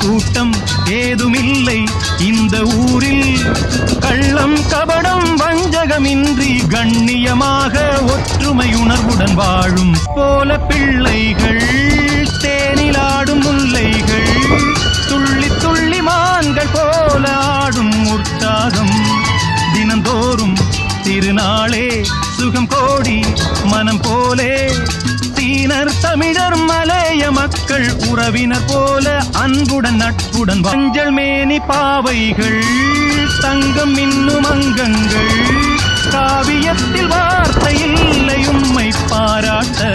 கூட்டம் ஏதுமில்லை இந்த ஊரில். கள்ளம் கபடம் வஞ்சகமின்றி கண்ணியமாக ஒற்றுமை உணர்வுடன் வாழும் போல பிள்ளைகள், தேனிலாடும் முல்லைகள், துள்ளி துள்ளி மான்கள் போல ஆடும் உற்சாகம். தினந்தோறும் திருநாளே சுகம் கோடி மனம் போலே. சீனர் தமிழர் மலைய மக்கள் உறவினர் போல அன்புடன் நட்புடன் மஞ்சள் மேனி பாவைகள், தங்கம் இன்னும் அங்கங்கள். காவியத்தில் வார்த்தை இல்லை உம்மை பாராட்ட.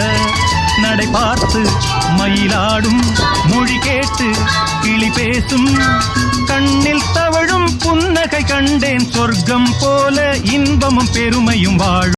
நடை பார்த்து மயிலாடும் மொழி கேட்டு கிளி பேசும். கண்ணில் தவழும் புன்னகை கண்டேன் சொர்க்கம் போல இன்பமும் பெருமையும் வாழும்.